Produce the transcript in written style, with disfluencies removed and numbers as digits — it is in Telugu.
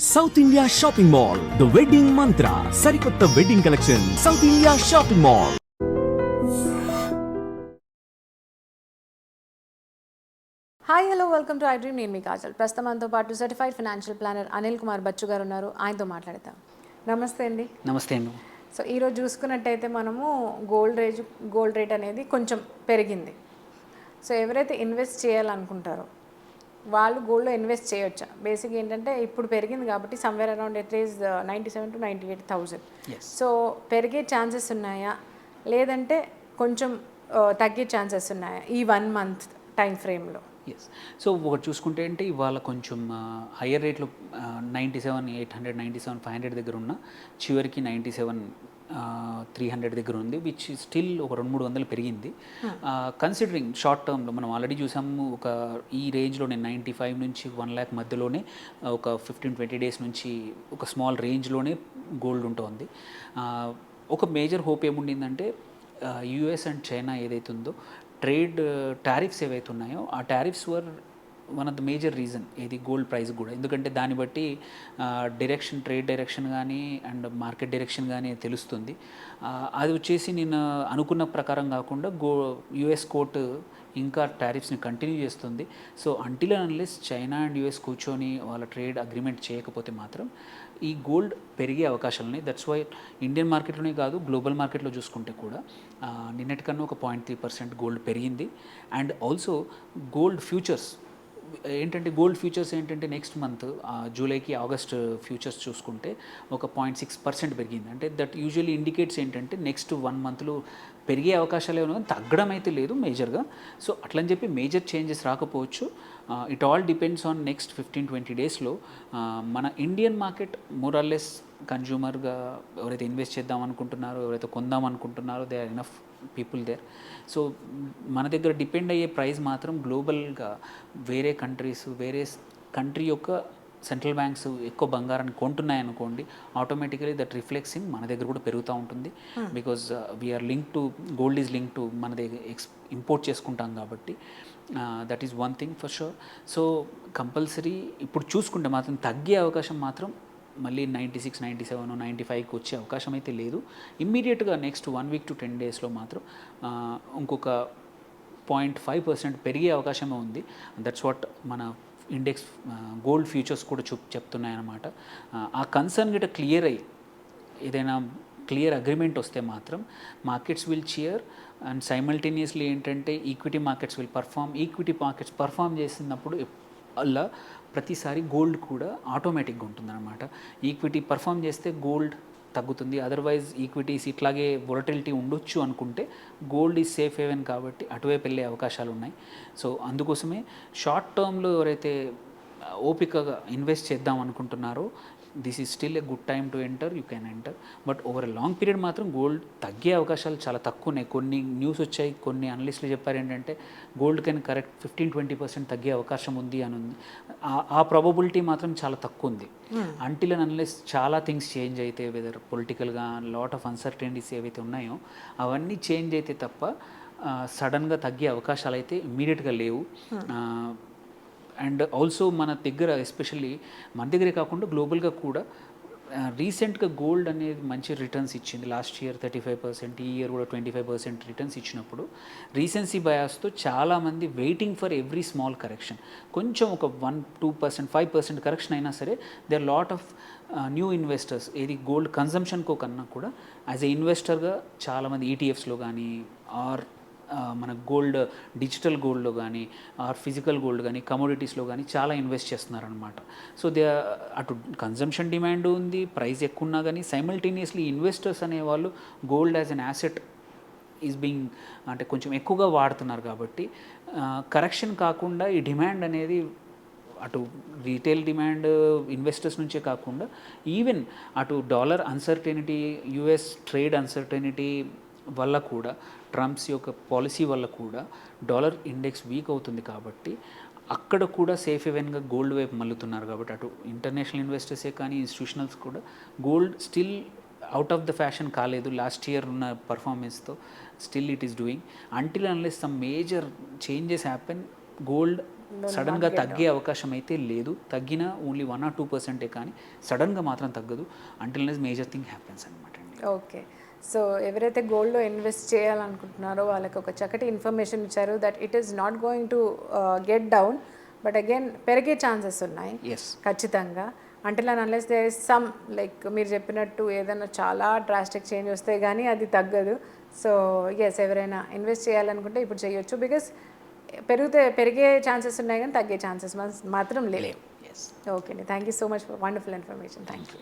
South India shopping mall the wedding Mantra సరికొత్త wedding collection South India shopping mall. Hi hello welcome to I dream. నేను మీ కాజల్. ప్రస్తుతం మనతో పాటు certified financial planner Anil Kumar Bachchu గారు ఉన్నారు. ఆయనతో మాట్లాడతాం. నమస్తే అండి. నమస్తే అండి. సో ఈరోజు చూసుకున్నట్టయితే మనము గోల్డ్ రేట్ అనేది కొంచెం పెరిగింది. సో ఎవరైతే ఇన్వెస్ట్ చేయాలనుకుంటారో వాళ్ళు గోల్డ్లో ఇన్వెస్ట్ చేయొచ్చా? బేసిక్ ఏంటంటే ఇప్పుడు పెరిగింది కాబట్టి somewhere around it is 97,000 to 98,000. So పెరిగే ఛాన్సెస్ ఉన్నాయా, లేదంటే కొంచెం తగ్గే ఛాన్సెస్ ఉన్నాయా ఈ 1 month టైం ఫ్రేమ్లో? ఎస్. సో ఒకటి చూసుకుంటే అంటే ఇవాళ కొంచెం హయ్యర్ రేట్లో 97,800 97,500 దగ్గర ఉన్న చివరికి 97,300 దగ్గర ఉంది, విచ్ స్టిల్ ఒక 200-300 పెరిగింది. కన్సిడరింగ్ షార్ట్ టర్మ్లో మనం ఆల్రెడీ చూసాము, ఒక ఈ రేంజ్లోనే 95 నుంచి 1 lakh మధ్యలోనే ఒక 15-20 days నుంచి ఒక స్మాల్ రేంజ్లోనే గోల్డ్ ఉంటుంది. ఒక మేజర్ హోప్ ఏముండిందంటే యుఎస్ అండ్ చైనా ఏదైతే ఉందో ట్రేడ్ టారిఫ్స్ ఏవైతే ఉన్నాయో ఆ tariffs were one of the major reason ఏది గోల్డ్ ప్రైస్ కూడా. ఎందుకంటే దాన్ని బట్టి డైరెక్షన్, ట్రేడ్ డైరెక్షన్ కానీ అండ్ మార్కెట్ డైరెక్షన్ కానీ తెలుస్తుంది. అది వచ్చేసి నేను అనుకున్న ప్రకారం కాకుండా యుఎస్ కోర్టు ఇంకా టారిఫ్స్ని కంటిన్యూ చేస్తుంది. So until unless China and US కూర్చొని వాళ్ళ ట్రేడ్ అగ్రిమెంట్ చేయకపోతే మాత్రం ఈ గోల్డ్ పెరిగే అవకాశాలు ఉన్నాయి. దట్స్ వై ఇండియన్ మార్కెట్లోనే కాదు, గ్లోబల్ మార్కెట్లో చూసుకుంటే కూడా నిన్నటికన్నా ఒక 0.3% గోల్డ్ పెరిగింది. అండ్ ఆల్సో గోల్డ్ ఫ్యూచర్స్ ఏంటంటే నెక్స్ట్ మంత్ జూలైకి ఆగస్ట్ ఫ్యూచర్స్ చూసుకుంటే ఒక 0.6% పెరిగింది. అంటే దట్ యూజువల్లీ ఇండికేట్స్ ఏంటంటే నెక్స్ట్ 1 monthలో పెరిగే అవకాశాలు ఏమైనా, తగ్గడం అయితే లేదు మేజర్గా. సో అట్లని చెప్పి మేజర్ చేంజెస్ రాకపోవచ్చు. It all depends on next 15-20 daysలో మన ఇండియన్ మార్కెట్ మోరాల్లెస్ కన్జ్యూమర్గా ఎవరైతే ఇన్వెస్ట్ చేద్దాం అనుకుంటున్నారో, ఎవరైతే కొందాం అనుకుంటున్నారో, they are enough people there. So మన దగ్గర డిపెండ్ అయ్యే ప్రైస్ మాత్రం గ్లోబల్గా వేరే కంట్రీ యొక్క సెంట్రల్ బ్యాంక్స్ ఎక్కువ బంగారాన్ని కొంటున్నాయనుకోండి, ఆటోమేటికలీ దట్ రిఫ్లెక్ట్స్ ఇన్ మన దగ్గర కూడా పెరుగుతూ ఉంటుంది. Because we are link to gold is link to మన దగ్గర ఇంపోర్ట్ చేసుకుంటాం కాబట్టి that is one thing for sure. So compulsory ఇప్పుడు చూసుకుంటే మాత్రం తగ్గే అవకాశం మాత్రం మళ్ళీ 96, 97, 95కి వచ్చే అవకాశం అయితే లేదు. ఇమ్మీడియట్గా నెక్స్ట్ 1 week to 10 daysలో మాత్రం ఇంకొక 0.5% పెరిగే అవకాశమే ఉంది. దట్స్ వాట్ మన ఇండెక్స్ గోల్డ్ ఫ్యూచర్స్ కూడా చెప్తున్నాయన్నమాట. ఆ కన్సర్న్ గిట్ట క్లియర్ అయ్యి ఏదైనా క్లియర్ అగ్రిమెంట్ వస్తే మాత్రం markets will cheer. And simultaneously ఏంటంటే equity markets will perform. Equity markets perform చేసినప్పుడు అలా ప్రతిసారి గోల్డ్ కూడా ఆటోమేటిక్గా ఉంటుందన్నమాట. ఈక్విటీ పర్ఫామ్ చేస్తే గోల్డ్ తగ్గుతుంది. అదర్వైజ్ ఈక్విటీస్ ఇట్లాగే వొలటిలిటీ ఉండొచ్చు అనుకుంటే గోల్డ్ ఈజ్ సేఫ్ హేవెన్ కాబట్టి అటువైపు వెళ్ళే అవకాశాలు ఉన్నాయి. సో అందుకోసమే షార్ట్ టర్మ్లో ఎవరైతే ఓపికగా ఇన్వెస్ట్ చేద్దాం అనుకుంటున్నారో this is still a good time to enter, you can enter. But over a long period మాత్రం గోల్డ్ తగ్గే అవకాశాలు చాలా తక్కువ ఉన్నాయి. కొన్ని న్యూస్ వచ్చాయి, కొన్ని అనలిస్టులు చెప్పారు ఏంటంటే గోల్డ్ కెన్ కరెక్ట్ 15-20% తగ్గే అవకాశం ఉంది అని ఉంది. ఆ ప్రాబబిలిటీ మాత్రం చాలా తక్కువ ఉంది. అంటిల్ అండ్ అన్లెస్ చాలా థింగ్స్ చేంజ్ అయితే, వెదర్ పొలిటికల్గా లాట్ ఆఫ్ అన్సర్టెనిటీస్ ఏవైతే ఉన్నాయో అవన్నీ చేంజ్ అయితే తప్ప సడన్గా తగ్గే అవకాశాలు అయితే ఇమ్మీడియట్గా లేవు. అండ్ ఆల్సో మన దగ్గర ఎస్పెషల్లీ మన దగ్గరే కాకుండా గ్లోబల్గా కూడా రీసెంట్గా గోల్డ్ అనేది మంచి రిటర్న్స్ ఇచ్చింది. లాస్ట్ ఇయర్ 35%, ఈ ఇయర్ కూడా 25% రిటర్న్స్ ఇచ్చినప్పుడు రీసెన్సీ బయాస్తో చాలామంది waiting for every small correction. కొంచెం ఒక 1-2%, 5% కరెక్షన్ అయినా సరే they are lot of new investors ఏది గోల్డ్ కన్జంప్షన్కో కన్నా కూడా యాజ్ ఎ ఇన్వెస్టర్గా చాలామంది ఈటీఎఫ్స్లో కానీ ఆర్ మన గోల్డ్ డిజిటల్ గోల్డ్లో కానీ ఆర్ ఫిజికల్ గోల్డ్ కానీ కమోడిటీస్లో కానీ చాలా ఇన్వెస్ట్ చేస్తున్నారనమాట. సో దే అటు కన్జంప్షన్ డిమాండ్ ఉంది, ప్రైస్ ఎక్కువ ఉన్నా కానీ సైమల్టేనియస్లీ ఇన్వెస్టర్స్ అనేవాళ్ళు gold as an asset is being అంటే కొంచెం ఎక్కువగా వాడుతున్నారు. కాబట్టి కరెక్షన్ కాకుండా ఈ డిమాండ్ అనేది అటు రీటైల్ డిమాండ్ ఇన్వెస్టర్స్ నుంచే కాకుండా ఈవెన్ అటు dollar uncertainty, US trade uncertainty వల్ల కూడా, ట్రంప్స్ యొక్క పాలసీ వల్ల కూడా డాలర్ ఇండెక్స్ వీక్ అవుతుంది. కాబట్టి అక్కడ కూడా సేఫ్ హెవెన్గా గోల్డ్ వైపు మళ్ళుతున్నారు. కాబట్టి అటు ఇంటర్నేషనల్ ఇన్వెస్టర్సే కానీ ఇన్స్టిట్యూషనల్స్ కూడా gold still out of the fashion కాలేదు. లాస్ట్ ఇయర్ ఉన్న పర్ఫార్మెన్స్తో still it is doing. Until unless some major changes happen, gold సడన్గా తగ్గే అవకాశం అయితే లేదు. తగ్గిన ఓన్లీ 1 or 2% కానీ సడన్గా మాత్రం తగ్గదు అంటిల్ మేజర్ థింగ్ హ్యాపెన్స్ అనమాట అండి. ఓకే. సో ఎవరైతే గోల్డ్లో ఇన్వెస్ట్ చేయాలనుకుంటున్నారో వాళ్ళకి ఒక చక్కటి ఇన్ఫర్మేషన్ ఇచ్చారు that it is not going to get down but again పెరిగే ఛాన్సెస్ ఉన్నాయి ఎస్ ఖచ్చితంగా. Until and unless there is some like మీరు చెప్పినట్టు ఏదైనా చాలా డ్రాస్టిక్ చేంజ్ వస్తే కానీ అది తగ్గదు. సో ఎస్ ఎవరైనా ఇన్వెస్ట్ చేయాలనుకుంటే ఇప్పుడు చేయొచ్చు బికాస్ పెరిగే ఛాన్సెస్ ఉన్నాయి కానీ తగ్గే ఛాన్సెస్ మాత్రం లేవు. ఎస్ ఓకే అండి, thank you so much for wonderful information. Thank you.